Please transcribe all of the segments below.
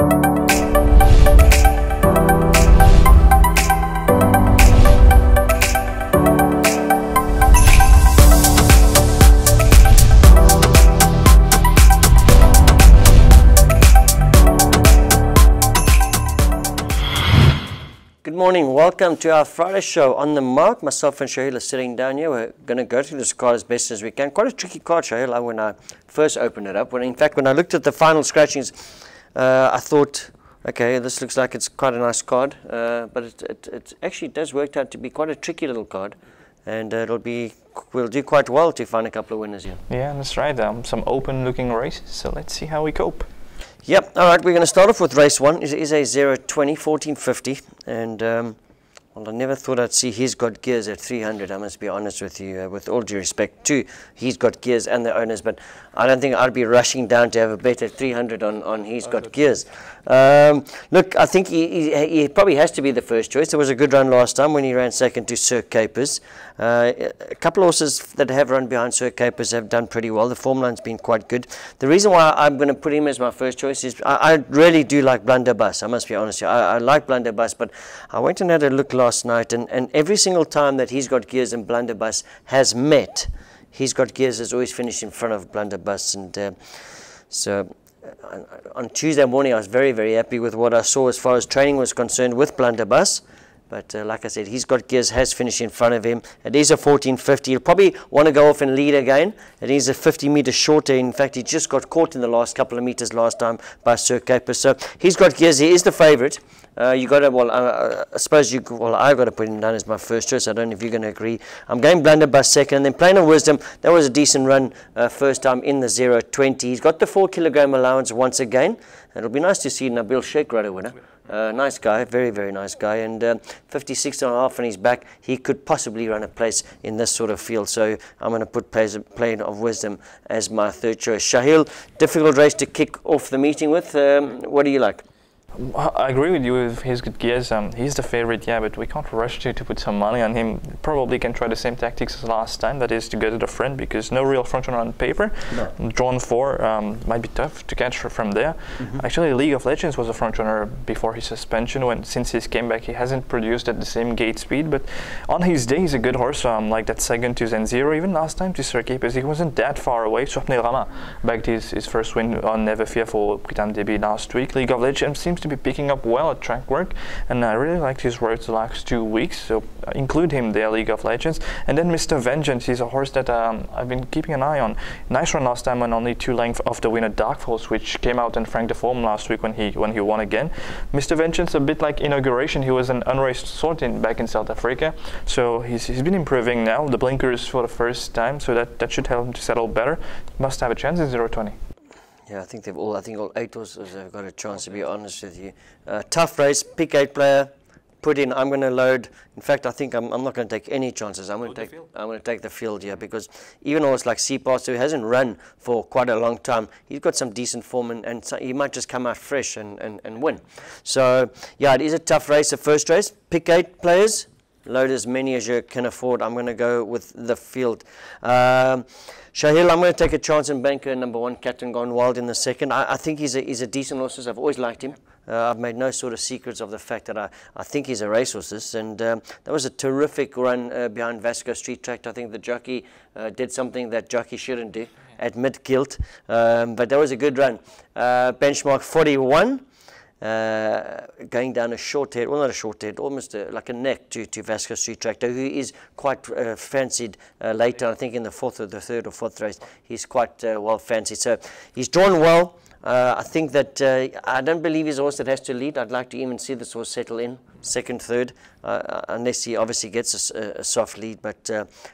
Good morning, welcome to our Friday show. On the mark, myself and Shaheel are sitting down here. We're going to go through this card as best as we can. Quite a tricky card, Shaheel, when I first opened it up. In fact, when I looked at the final scratchings, I thought, okay, this looks like it's quite a nice card, but it actually does work out to be quite a tricky little card, and we'll do quite well to find a couple of winners here. Yeah, that's right. Some open-looking races, so let's see how we cope. Yep, all right, we're going to start off with race one. It is a 020, 1450, and well, I never thought I'd see He's Got Gears at 300, I must be honest with you, with all due respect to He's Got Gears and the owners, but I don't think I'd be rushing down to have a bet at 300 on He's Got Gears. Look, I think he probably has to be the first choice. There was a good run last time when he ran second to Sir Capers. A couple of horses that have run behind Sir Capers have done pretty well. The form line's been quite good. The reason why I'm going to put him as my first choice is I really do like Blunderbuss. I must be honest here. I like Blunderbuss, but I went and had a look last night, and every single time that He's Got Gears and Blunderbuss has met, He's Got Gears has always finished in front of Blunderbuss, and so on Tuesday morning I was very, very happy with what I saw as far as training was concerned with Blunderbuss. But like I said, He's Got Gears has finished in front of him. It is a 1450. He'll probably want to go off and lead again. It is a 50 meters shorter. In fact, he just got caught in the last couple of meters last time by Sir Capers. So He's Got Gears. He is the favorite. You got to, well, I suppose I've got to put him down as my first choice. I don't know if you're going to agree. I'm going Blunderbuss second, and then Plain of Wisdom. That was a decent run first time in the 020. He's got the 4 kilogram allowance once again. It'll be nice to see Nabil Sheikh ride a winner. Nice guy, very, very nice guy, and 56.5 on his back. He could possibly run a place in this sort of field, so I'm going to put Plain of Wisdom as my third choice. Shaheel, difficult race to kick off the meeting with. What do you like? I agree with you with He's Got Gears. He's the favorite, yeah, but we can't rush to put some money on him. Probably can try the same tactics as last time, that is to go to the front, because no real front runner on paper. No. Drawn 4 might be tough to catch from there. Actually, League of Legends was a front runner before his suspension. Since he came back, he hasn't produced at the same gate speed, but on his day, he's a good horse. Like that second to Zen0, even last time to Sir Capers, he wasn't that far away. Swapnil Rama backed his first win on Never Fear for Pritam Debi last week. League of Legends seems to be picking up well at track work, and I really liked his work the last 2 weeks, so include him there, League of Legends. And then Mr. Vengeance, he's a horse that I've been keeping an eye on. Nice run last time on only 2 lengths off the winner Dark Force, which came out and franked the form last week when he won again. Mr. Vengeance, a bit like Inauguration, he was an unraced sort back in South Africa, so he's been improving now. The blinkers for the first time, so that should help him to settle better. Must have a chance in 020. Yeah, I think all 8 horses have got a chance, to be honest with you. Tough race, pick 8 player, put in. I'm going to load. In fact, I think I'm not going to take any chances. I'm going to take the field here, because even a horse like Seapass, who hasn't run for quite a long time, he's got some decent form, and so he might just come out fresh and win. So yeah, it is a tough race. The first race, pick 8 players, load as many as you can afford. I'm going to go with the field. Shaheel, I'm going to take a chance and bank number 1, Captain Gone Wild, in the second. I think he's a decent horse. I've always liked him. I've made no sort of secrets of the fact that I think he's a racehorse, and that was a terrific run behind Vasco Street Track. I think the jockey did something that jockey shouldn't do, admit guilt, but that was a good run. Benchmark 41. Going down a short head, well, not a short head, almost like a neck to Vasco Street Tractor, who is quite fancied later, I think in the third or fourth race. He's quite well fancied. So he's drawn well. I think that I don't believe he's a horse that has to lead. I'd like to even see this horse settle in second, third, unless he obviously gets a soft lead. But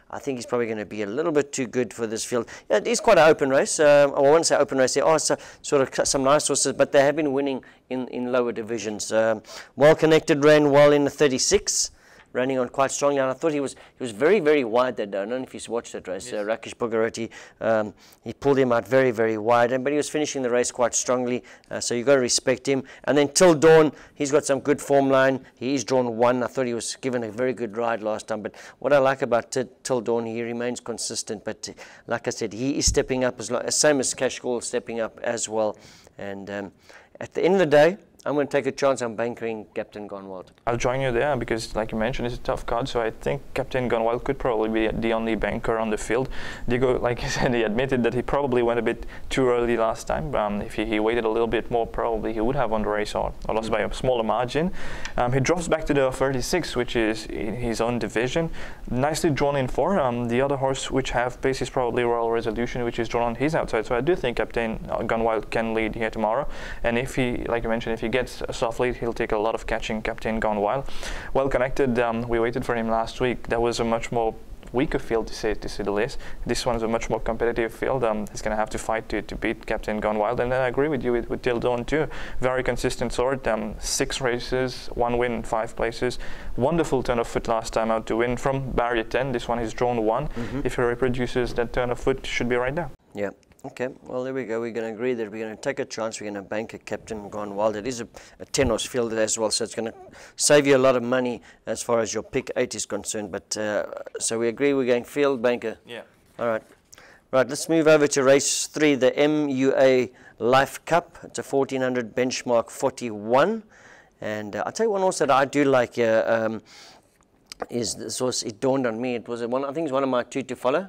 I think he's probably going to be a little bit too good for this field. Yeah, it is quite an open race. I won't say open race. There are sort of some nice horses, but they have been winning in lower divisions. Well connected, ran well in the 36. Running on quite strongly, and I thought he was very, very wide that day. I don't know if he's watched that race. Yes. Rakesh Buggarati, he pulled him out very, very wide, but he was finishing the race quite strongly, so you've got to respect him. And then Till Dawn, he's got some good form line. He's drawn 1. I thought he was given a very good ride last time, but what I like about Till Dawn, he remains consistent, but like I said, he is stepping up, same as Cash Call stepping up as well. And at the end of the day, I'm going to take a chance on bankering Captain Gone Wild. I'll join you there because, like you mentioned, it's a tough card. So I think Captain Gone Wild could probably be the only banker on the field. Diego, like you said, he admitted that he probably went a bit too early last time. If he waited a little bit more, probably he would have won the race or lost by a smaller margin. He drops back to the 36, which is in his own division. Nicely drawn in 4. The other horse which have pace is probably Royal Resolution, which is drawn on his outside. So I do think Captain Gone Wild can lead here tomorrow. And if he, like you mentioned, if he gets a soft lead, he'll take a lot of catching Captain Gone Wild. Well connected, we waited for him last week. That was a much more weaker field to say the least. This one is a much more competitive field. He's going to have to fight to beat Captain Gone Wild. And then I agree with you with Till Dawn too. Very consistent sort. 6 races, 1 win, 5 places. Wonderful turn of foot last time out to win from barrier 10. This one is drawn 1. If he reproduces that turn of foot, should be right there. Yeah. Okay, well there we go. We're going to agree that we're going to take a chance. We're going to bank a Captain Gone Wild. It is a 10-horse field as well, so it's going to save you a lot of money as far as your pick 8 is concerned. But so we agree we're going field banker. Yeah. All right. Right, let's move over to race 3, the MUA Life Cup. It's a 1400 benchmark 41. And I'll tell you one horse that I do like here. Is the source? It dawned on me. It was one. I think it's one of my 2 to follow.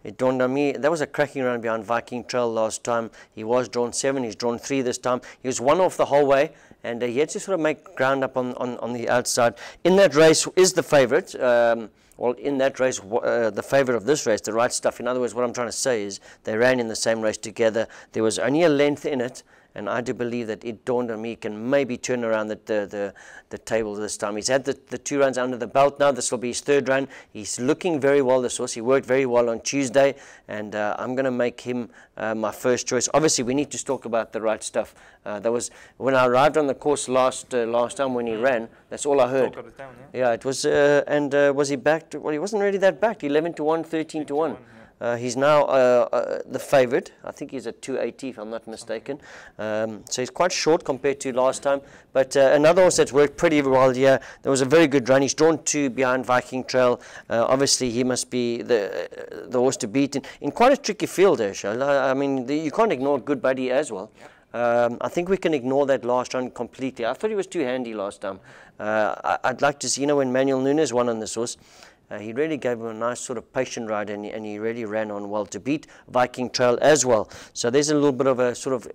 It dawned on me. That was a cracking run behind Viking Trail last time. He was drawn 7. He's drawn 3 this time. He was 1 off the whole way, and he had to sort of make ground up on the outside. In that race is the favourite. Well, in that race, the favourite of this race, the Right Stuff. In other words, what I'm trying to say is they ran in the same race together. There was only a length in it. And I do believe that it dawned on me he can maybe turn around the table this time. He's had the 2 runs under the belt now. This will be his 3rd run. He's looking very well, this horse. He worked very well on Tuesday, and I'm going to make him my first choice. Obviously, we need to talk about the Right Stuff. That was when I arrived on the course last time when he ran. That's all I heard. Talk of the town, yeah, it was. Was he backed? Well, he wasn't really that backed. 11 to 1, 13 to 1. He's now the favourite. I think he's at 280 if I'm not mistaken. So he's quite short compared to last time. But another horse that's worked pretty well here. There was a very good run. He's drawn 2 behind Viking Trail. Obviously, he must be the horse to beat in quite a tricky field there, Shaheel. I mean, you can't ignore Good Buddy as well. I think we can ignore that last run completely. I thought he was too handy last time. I'd like to see, when Manuel Nunes won on this horse, he really gave him a nice sort of patient ride, and he really ran on well to beat Viking Trail as well. So there's a little bit of a sort of,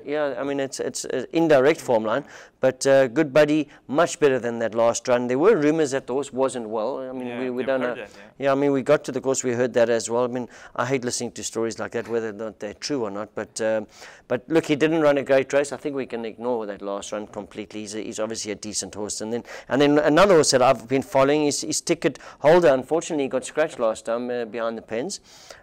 yeah, I mean, it's an indirect form line, but Good Buddy, much better than that last run. There were rumours that the horse wasn't well. I mean, we don't know. That, yeah, I mean, we got to the course, we heard that as well. I mean, I hate listening to stories like that, whether or not they're true or not. But look, he didn't run a great race. I think we can ignore that last run completely. He's obviously a decent horse. And then another horse that I've been following is Ticket Holder. Unfortunately, he got scratched last time behind the pens.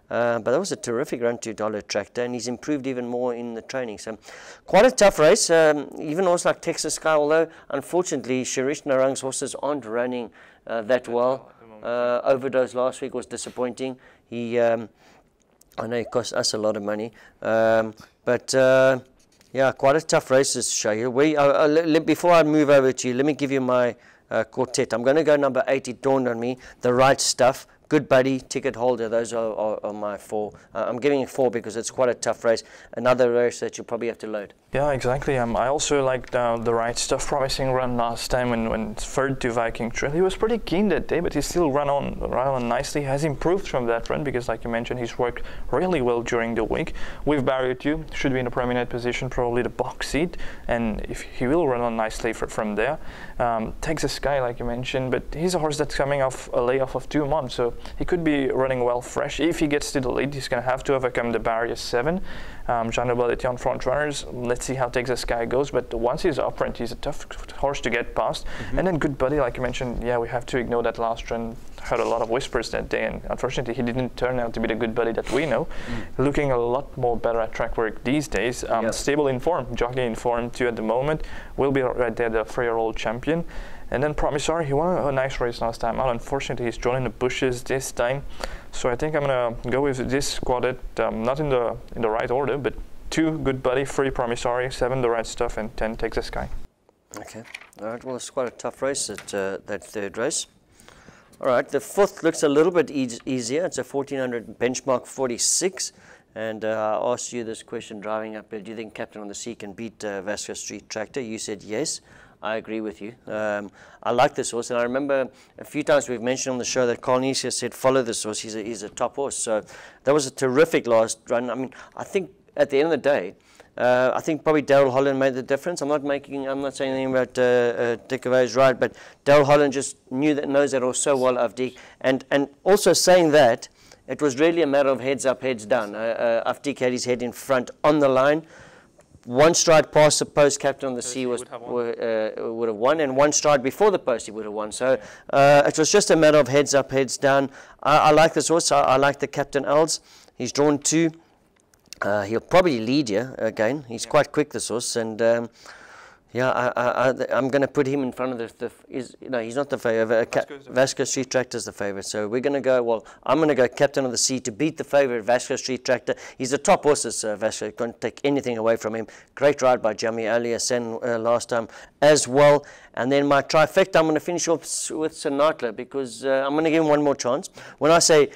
But that was a terrific run to Dollar Tractor, and he's improved even more in the training. So quite a tough race. Even horses like Texas Sky, although unfortunately Shirish Narang's horses aren't running that well. Overdose last week was disappointing. I know it cost us a lot of money. Yeah, quite a tough race, Shaheel. Before I move over to you, let me give you my quartet. I'm going to go number 8. It dawned on me. The Right Stuff, Good Buddy, Ticket Holder. Those are my 4. I'm giving it 4 because it's quite a tough race. Another race that you probably have to load. Yeah, exactly. I also liked the Right Stuff promising run last time when 3rd to Viking Trail. He was pretty keen that day, but he still ran on nicely. He has improved from that run because, like you mentioned, he's worked really well during the week. With barrier 2, should be in a prominent position, probably the box seat, and if he will run on nicely from there. Texas Sky, like you mentioned, but he's a horse that's coming off a layoff of 2 months, so he could be running well fresh. If he gets to the lead, he's going to have to overcome the barrier 7. Jean on front runners. Let's see how Texas Sky goes, but once he's upright, he's a tough horse to get past. And then Good Buddy, like you mentioned, yeah, we have to ignore that last run. Heard a lot of whispers that day, and unfortunately he didn't turn out to be the Good Buddy that we know. Looking a lot more better at track work these days. Stable in form, jockey in form too at the moment. Will be right there, the 3-year-old champion. And then Promissory, he won a nice race last time out. Unfortunately, he's drawn in the bushes this time. So I think I'm going to go with this quartet, not in the right order, but 2 Good Buddy, 3 Promissory, 7 the Right Stuff, and 10 Texas Sky. Okay. All right. Well, it's quite a tough race, that 3rd race. All right. The 4th looks a little bit easier. It's a 1400 benchmark 46. And I asked you this question driving up here. Do you think Captain on the Sea can beat Vasco Street Tractor? You said yes. I agree with you. I like this horse, and I remember a few times we've mentioned on the show that Neisius said follow this horse. He's a top horse. So that was a terrific last run. I mean, I think at the end of the day, I think probably Daryl Holland made the difference. I'm not saying anything about Dick Avey's right, but Daryl Holland just knows that horse so well, Avdik. And also saying that, it was really a matter of heads up, heads down. Avdik had his head in front on the line. One stride past the post, Captain on the Sea would have won, and one stride before the post he would have won. So it was just a matter of heads up, heads down. I like this horse. I like the Captain Els. He's drawn 2. He'll probably lead you again. He's quite quick, this horse, and I'm going to put him in front of he's not the favourite. Vasco Street Tractor is the favourite. So we're going to go, well, I'm going to go Captain of the Sea to beat the favourite, Vasco Street Tractor. He's the top horse, Vasco. Can't take anything away from him. Great ride by Shaheel Ayadassen last time as well. And then my trifecta, I'm going to finish off with Sonatla because I'm going to give him one more chance. When I say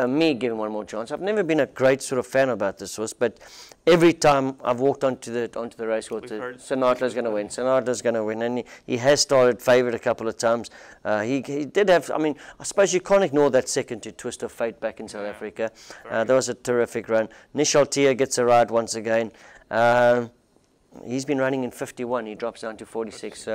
me giving one more chance, I've never been a great sort of fan about this horse, but every time I've walked onto the race course, Sonatla's going to win. Sonatla's going to win, and he has started favourite a couple of times. He did have, I mean, I suppose you can't ignore that second to Twist of Fate back in South Africa. That was a terrific run. Nishaltia gets a ride once again. He's been running in 51. He drops down to 46.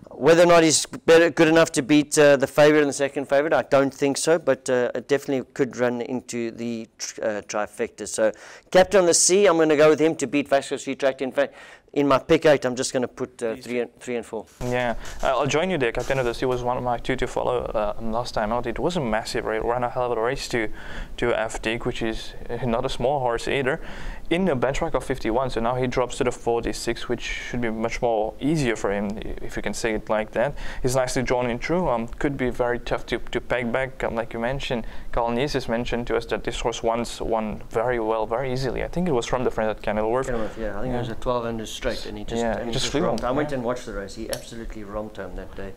Whether or not he's good enough to beat the favourite and the second favourite, I don't think so, but it definitely could run into the trifecta. So Captain on the Sea, I'm going to go with him to beat Vasco Street Tractor. In fact, in my pick 8, I'm just going to put 3 and 4. Yeah, I'll join you there. Captain of the Sea was one of my 2 to follow last time out. It was a massive race, ran a hell of a race to Avdik, which is not a small horse either, in a benchmark of 51. So now he drops to the 46, which should be much more easier for him, if you can say it like that. He's nicely drawn in through. Could be very tough to peg back. Like you mentioned, Neisius mentioned to us that this horse once won very well, very easily. I think it was from the friend at Kenilworth. Yeah, I think it was a 1200 straight, and he just flew on. I went and watched the race. He absolutely romped him that day.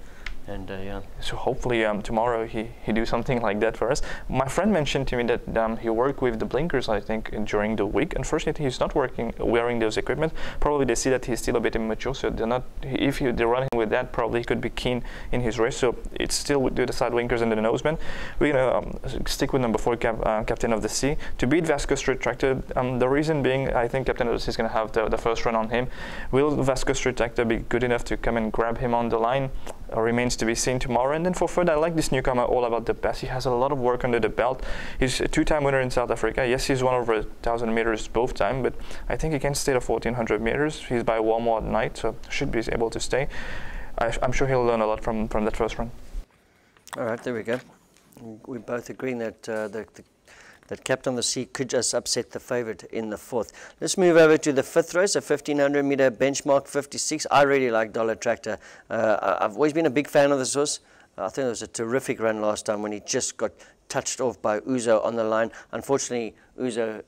And so hopefully tomorrow he do something like that for us. My friend mentioned to me that he worked with the blinkers, I think, during the week. Unfortunately, he's not wearing those equipment. Probably they see that he's still a bit immature, so they're not. If they're running with that, probably he could be keen in his race. So it's still with the side blinkers and the noseband. We're gonna stick with number 4, Captain of the Sea, to beat Vasco Street Tractor. The reason being, I think Captain of the Sea is gonna have the first run on him. Will Vasco Street Tractor be good enough to come and grab him on the line? Remains to be seen tomorrow. And then for third, I like this newcomer all about the best. He has a lot of work under the belt. He's a 2-time winner in South Africa. Yes, he's won over 1,000 meters both time, but I think he can stay at 1,400 meters. He's by Walmart at night, so should be able to stay. I'm sure he'll learn a lot from that first run. All right, there we go. We're both agreeing that that Captain on the Sea could just upset the favourite in the 4th. Let's move over to the 5th race, a 1,500 metre benchmark 56. I really like Dollar Tractor. I've always been a big fan of this horse. I think it was a terrific run last time when he just got touched off by Uzo on the line. Unfortunately, Uzo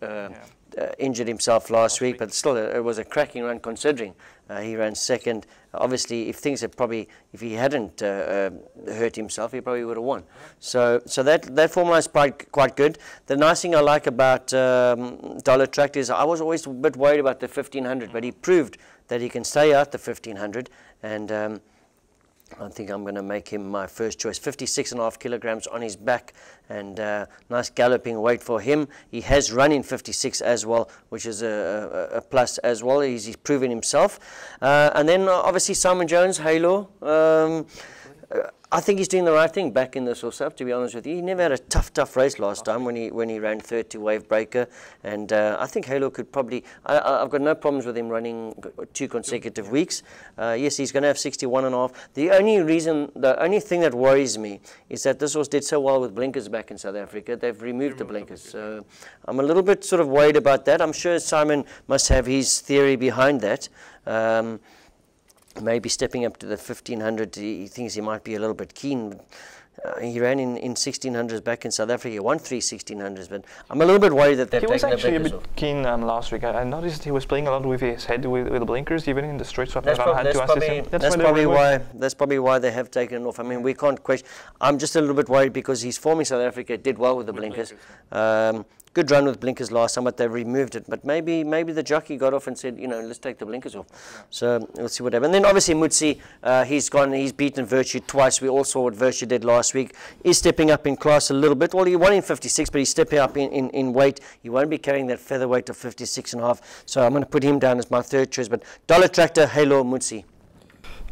injured himself last week, but still it was a cracking run considering he ran second. Obviously, if he hadn't hurt himself, he probably would have won. So that formula is quite good. The nice thing I like about Dollar Tractor is I was always a bit worried about the 1,500, but he proved that he can stay out the 1,500, and I think I'm going to make him my first choice. 56.5 kilograms on his back, and nice galloping weight for him. He has run in 56 as well, which is a plus as well. He's proven himself. And then obviously Simon Jones, Halo. I think he's doing the right thing back in this horse up, to be honest with you. He never had a tough race last time when he ran third to Wave Breaker, and I think Halo could probably. I've got no problems with him running 2 consecutive weeks. Yes, he's going to have 61.5. The only thing that worries me is that this horse did so well with blinkers back in South Africa. They've removed the blinkers, so I'm a little bit sort of worried about that. I'm sure Simon must have his theory behind that. Maybe stepping up to the 1,500, he thinks he might be a little bit keen. He ran in 1600s back in South Africa. He won 3 1600s, but I'm a little bit worried that they've taken the blinkers off. He was actually a bit keen last week. I noticed he was playing a lot with his head with the blinkers, even in the straight. So that's probably why they have taken it off. I mean, we can't question. I'm just a little bit worried because his form in South Africa did well with the blinkers. good run with blinkers last time, but they've removed it. But maybe the jockey got off and said, let's take the blinkers off. Yeah. So we'll see what happens. And then obviously Mutsi, he's beaten Virtue twice. We all saw what Virtue did last week. He's stepping up in class a little bit. Well, he won in 56, but he's stepping up in weight. He won't be carrying that featherweight of 56.5. So I'm going to put him down as my third choice. But Dollar Tractor, Halo, Mutsi.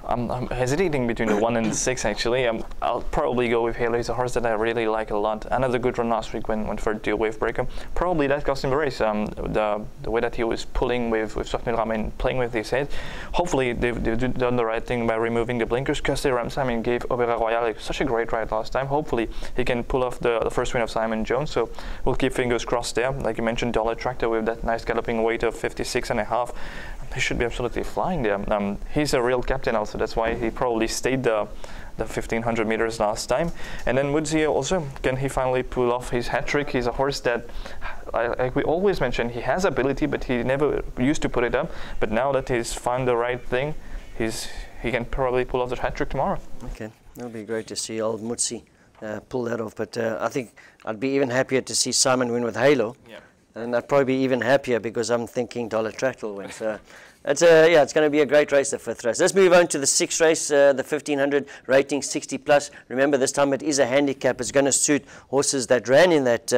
I'm hesitating between the 1 and the 6 actually. I'll probably go with Halo. He's a horse that I really like a lot. Another good run last week when for the wave breaker. Probably that cost him a race. The way that he was pulling with Softnil and playing with his head. Hopefully they've done the right thing by removing the blinkers. Simon gave Aidera Royale such a great ride last time. Hopefully he can pull off the first win of Simon Jones. So we'll keep fingers crossed there. Like you mentioned, Dollar Tractor with that nice galloping weight of 56.5. He should be absolutely flying there. He's a real captain also. That's why he probably stayed the 1500 meters last time. And then Woodsy also, can he finally pull off his hat trick? He's a horse that, like we always mention, he has ability, but he never used to put it up. But now that he's found the right thing, he can probably pull off the hat trick tomorrow. Okay, that'll be great to see old Mutsi pull that off. But I think I'd be even happier to see Simon win with Halo. Yeah. And I'd probably be even happier because I'm thinking Dollar Tractor will win. So it's going to be a great race, the 5th race. Let's move on to the 6th race, the 1500 rating 60 plus. Remember, this time it is a handicap. It's going to suit horses that ran in that,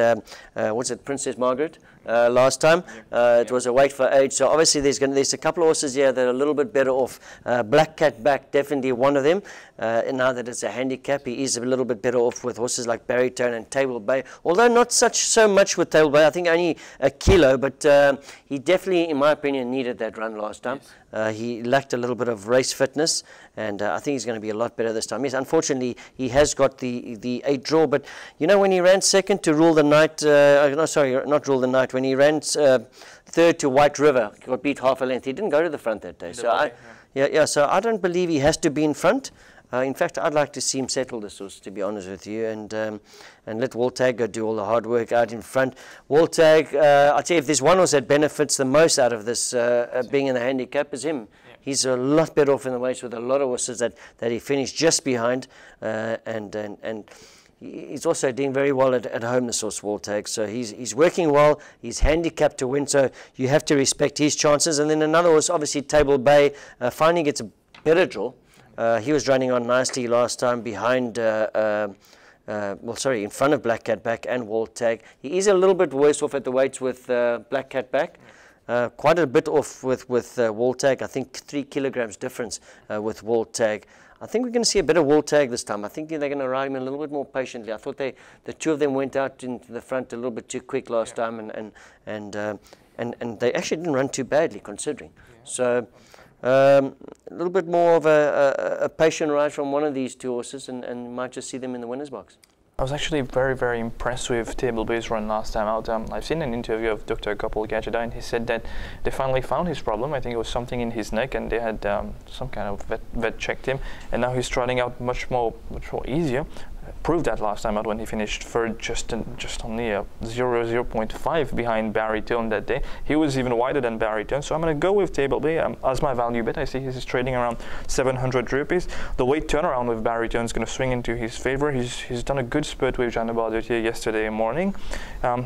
Princess Margaret last time. It was a weight for age. So obviously there's a couple of horses here that are a little bit better off. Black Cat Back, definitely one of them. And now that it's a handicap, he is a little bit better off with horses like Baritone and Table Bay. Although not so much with Table Bay, I think only a kilo, but he definitely, in my opinion, needed that run last time. Yes. He lacked a little bit of race fitness, and I think he's going to be a lot better this time. Yes, unfortunately, he has got the 8 draw, but when he ran second to Rule the Night, not Rule the Night, when he ran third to White River, got beat half a length. He didn't go to the front that day. So so I don't believe he has to be in front. In fact, I'd like to see him settle this horse, to be honest with you, and let Waltag go do all the hard work out in front. Waltag, I'd say if there's one horse that benefits the most out of this being in the handicap is him. Yeah. He's a lot better off in the race with a lot of horses that he finished just behind, and he's also doing very well at home, this horse Waltag. So he's working well. He's handicapped to win, so you have to respect his chances. And then another horse, obviously Table Bay, finally gets a better draw. He was running on nicely last time behind, in front of Black Cat Back and Waltag. He is a little bit worse off at the weights with Black Cat Back. Quite a bit off with Waltag. I think 3 kilograms difference with Waltag. I think we're going to see a bit of Waltag this time. I think they're going to ride him a little bit more patiently. I thought the two of them went out into the front a little bit too quick last time, and they actually didn't run too badly considering. So. A little bit more of a patient ride from one of these two horses, and might just see them in the winner's box. I was actually very, very impressed with Table Bay's run last time out. I've seen an interview of Dr. Gujadhur, and he said that they finally found his problem. I think it was something in his neck, and they had some kind of vet checked him, and now he's trotting out much more easier. Proved that last time out when he finished third, just only 0.5 behind Baritone that day. He was even wider than Baritone, so I'm going to go with Table Bay as my value bet. I see he's trading around 700 rupees. The weight turnaround with Baritone is going to swing into his favor. He's done a good spurt with Jean de Bardier yesterday morning.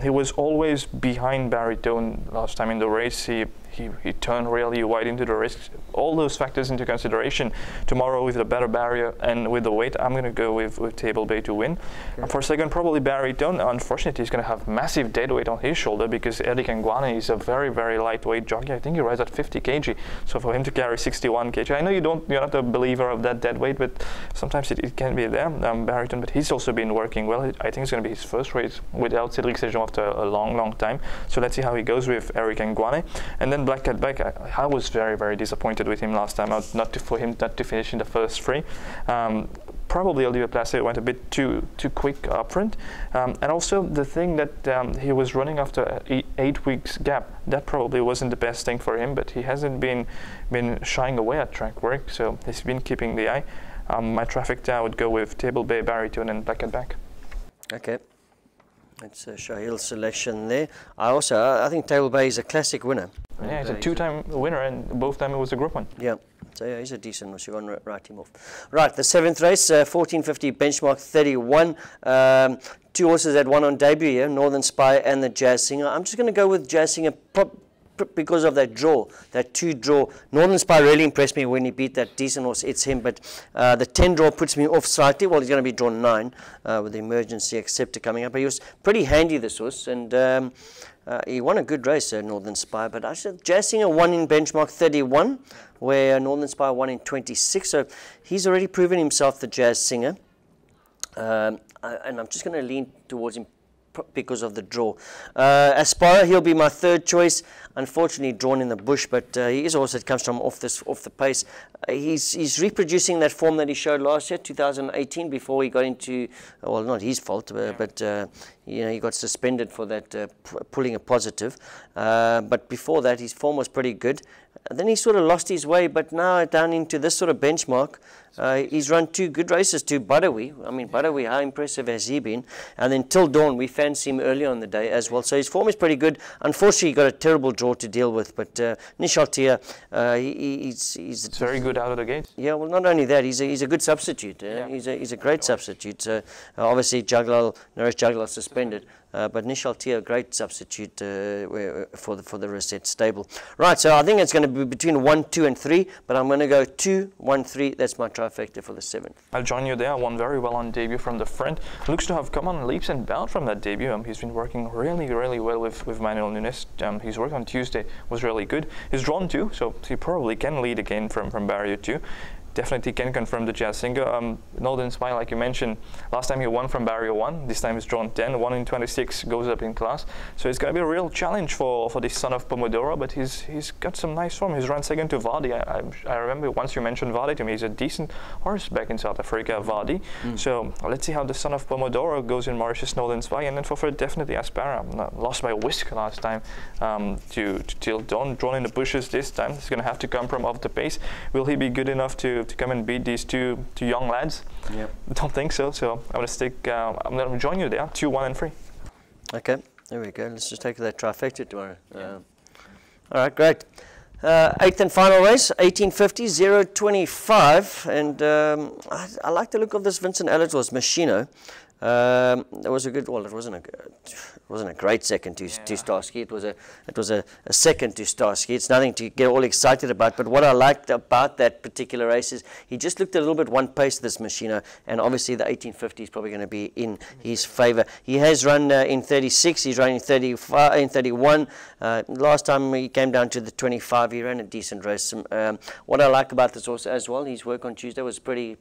He was always behind Baritone last time in the race. He turned really wide into the race. All those factors into consideration. Tomorrow with the better barrier and with the weight, I'm going to go with Table Bay to win. Okay. For second, probably Baritone. Unfortunately, he's going to have massive dead weight on his shoulder because Eric Nguane is a very, very lightweight jockey. I think he rides at 50 kg. So for him to carry 61 kg, I know you're not a believer of that dead weight, but sometimes it can be there. Baritone, but he's also been working well. I think it's going to be his first race without Cédric Séjean after a long, long time. So let's see how he goes with Eric Nguane. And then Black Cat Back, I was very, very disappointed with him last time out, for him not to finish in the first 3. Probably Olivier Plaçais went a bit too quick up front. And also the thing that he was running after 8 weeks gap, that probably wasn't the best thing for him, but he hasn't been shying away at track work, so he's been keeping the eye. My traffic down would go with Table Bay, Baritone and Black Cat Back. Okay. That's a Shaheel's selection there. I think Table Bay is a classic winner. Yeah, he's a 2-time winner, and both times it was a Group 1. Yeah, So yeah, he's a decent horse. You want to write him off. Right, the 7th race, 1450 benchmark 31. 2 horses that won on debut here, Northern Spy and the Jazz Singer. I'm just going to go with Jazz Singer because of that draw, that 2 draw. Northern Spy really impressed me when he beat that decent horse, It's Him, but the 10 draw puts me off slightly. Well, he's going to be drawn 9 with the emergency acceptor coming up. But he was pretty handy, this horse, and he won a good race, Northern Spy. But I said Jazz Singer won in benchmark 31, where Northern Spy won in 26. So he's already proven himself, the Jazz Singer. And I'm just going to lean towards him because of the draw. Aspire, he'll be my 3rd choice. Unfortunately drawn in the bush, but he is also, it comes from off the pace. He's reproducing that form that he showed last year, 2018, before he got into, well, not his fault, but you know, he got suspended for that pulling a positive. But before that, his form was pretty good. Then he sort of lost his way, but now down into this sort of benchmark, he's run 2 good races to Badawi. I mean, Badawi, how impressive has he been? And then Till Dawn, we fancy him early on the day as well. So his form is pretty good. Unfortunately, he got a terrible draw to deal with, but Nishaltia, he's very good out of the gate. Yeah, well, not only that, he's a good substitute. He's a great substitute. So obviously, Naresh Jaglal suspended. But Nishaltia, a great substitute for the Reset stable. Right, so I think it's going to be between 1, 2, and 3, but I'm going to go 2, 1, 3. That's my trifecta for the 7th. I'll join you there. Won very well on debut from the front. Looks to have come on leaps and bounds from that debut. He's been working really well with Manuel Nunes. His work on Tuesday was really good. He's drawn 2, so he probably can lead again from barrier 2. Definitely can confirm the Jazz Singer. Northern Spy, like you mentioned, last time he won from barrier 1. This time he's drawn 10. 1 in 26 goes up in class. So it's going to be a real challenge for this son of Pomodoro, but he's got some nice form. He's run 2nd to Vardy. I remember once you mentioned Vardy to me. He's a decent horse back in South Africa, Vardy. So let's see how the son of Pomodoro goes in Mauritius Northern Spy. And then for definitely Aspera. Lost by a whisk last time to Till Dawn. Drawn in the bushes this time. He's going to have to come from off the pace. Will he be good enough to come and beat these two young lads? Yep. Don't think so. So I'm going to stick. I'm going to join you there. 2, 1, and 3. Okay, there we go. Let's just take that trifecta tomorrow. All right, great. 8th and final race, 1850, 025, and I like the look of this Vincent Alator's Machino. It was a good. Well, it wasn't a great second to Starsky. It was a second to Starsky. It's nothing to get all excited about. But what I liked about that particular race is he just looked a little bit one pace, this Machino, and obviously the 1850 is probably going to be in his favour. He has run in 36. He's running 35 in 31. Last time he came down to the 25, he ran a decent race. What I like about this horse as well, his work on Tuesday was pretty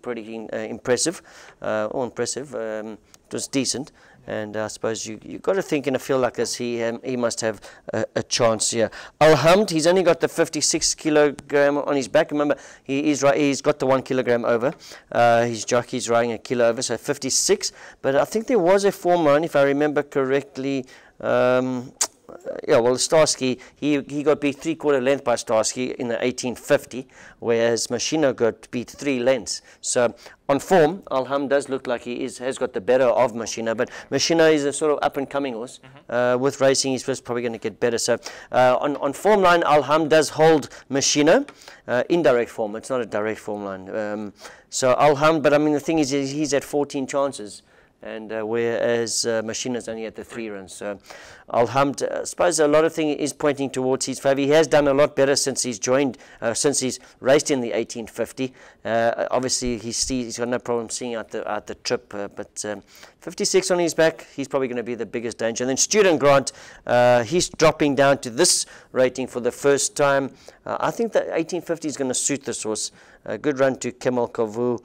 impressive. It was decent, and I suppose you got to think in a field like this, he must have a chance here. Alhamd, he's only got the 56 kilogram on his back. Remember, he's got the 1 kilogram over. His jockey's riding a kilo over, so 56. But I think there was a form run, if I remember correctly. Well, Starsky, he got beat 3/4 length by Starsky in the 1850, whereas Machino got beat 3 lengths. So on form, Alham does look like he has got the better of Machino, but Machino is a sort of up-and-coming horse. With racing, he's probably going to get better. So on form line, Alham does hold Machino. Indirect form, it's not a direct form line. So Alham, but I mean, the thing is he's at 14 chances. And whereas Machino's only at the 3 runs. So Alhamd, I suppose a lot of things is pointing towards his favour. He has done a lot better since he's joined, since he's raced in the 1850. Obviously, he's got no problem seeing out the trip, but 56 on his back, he's probably going to be the biggest danger. And then Student Grant, he's dropping down to this rating for the first time. I think the 1850 is going to suit this horse. A good run to Kemal Kavu,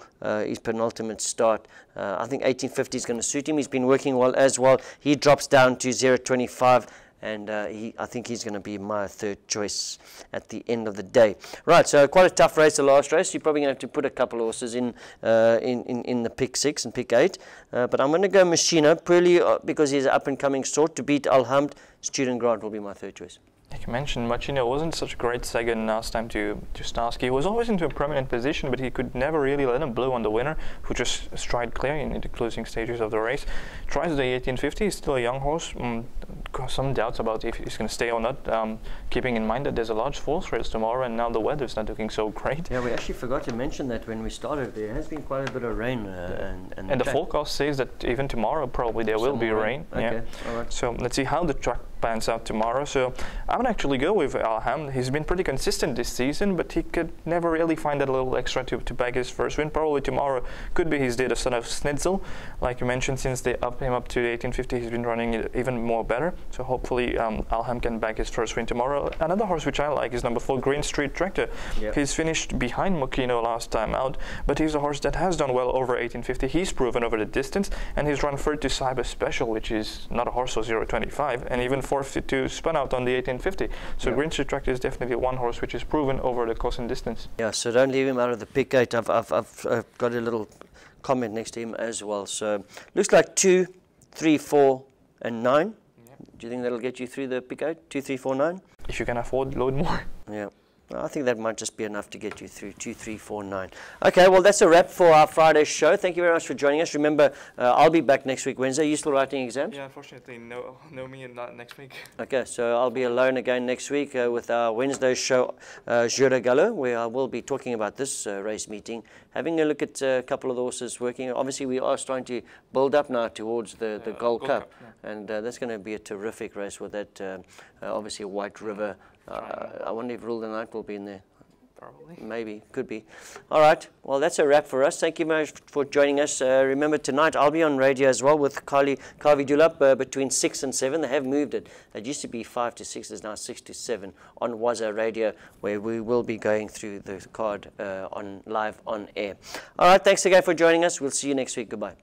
his penultimate start. I think 1850 is going to suit him. He's been working well as well. He drops down to 0.25, and I think he's going to be my 3rd choice at the end of the day. Right, so quite a tough race, the last race. You're probably going to have to put a couple of horses in the pick 6 and pick 8. But I'm going to go Machino, purely because he's an up-and-coming sort, to beat Alhamd. Student Grant will be my 3rd choice. Like you mentioned, Machino wasn't such a great second last time to Starsky. He was always into a prominent position, but he could never really let him blow on the winner, who just stride clear in the closing stages of the race. Tries the 1850, he's still a young horse. Some doubts about if he's going to stay or not, keeping in mind that there's a large fourth race tomorrow, and now the weather's not looking so great. Yeah, we actually forgot to mention that when we started. There has been quite a bit of rain. And the forecast says that even tomorrow probably there will be rain. Okay, yeah. all right. So let's see how the track pans out tomorrow. So I would actually go with Alham. He's been pretty consistent this season, but he could never really find that little extra to bag his first win. Probably tomorrow could be his day, the son of Snitzel. Like you mentioned, since they upped him up to 1850, he's been running it even more better. So hopefully Alham can bag his first win tomorrow. Another horse which I like is number 4, Green Street Tractor. Yep. He's finished behind Mokino last time out, but he's a horse that has done well over 1850. He's proven over the distance, and he's run third to Cyber Special, which is not a horse for 0.25, and even 452 spun out on the 1850. So Green Street Tractor is definitely one horse which is proven over the course and distance. Yeah, so don't leave him out of the pick 8. I've got a little comment next to him as well. So looks like 2, 3, 4, and 9. Do you think that'll get you through the pick 8? 2, 3, 4, 9? If you can afford, load more. Yeah. Well, I think that might just be enough to get you through 2, 3, 4, 9. Okay, well, that's a wrap for our Friday show. Thank you very much for joining us. Remember, I'll be back next week, Wednesday. Are you still writing exams? Yeah, unfortunately, no me and not next week. Okay, so I'll be alone again next week with our Wednesday show, Gujadhur, where I will be talking about this race meeting, having a look at a couple of the horses working. Obviously, we are starting to build up now towards the Gold Cup, and that's going to be a terrific race with that, obviously, White River. I wonder if Rule the Night will be in there. Probably. Maybe, could be. All right, well, that's a wrap for us. Thank you very much for joining us. Remember, tonight I'll be on radio as well with Kavi Dulap between 6 and 7. They have moved it. It used to be 5 to 6. It's now 6 to 7 on Waza Radio, where we will be going through the card live on air. All right, thanks again for joining us. We'll see you next week. Goodbye.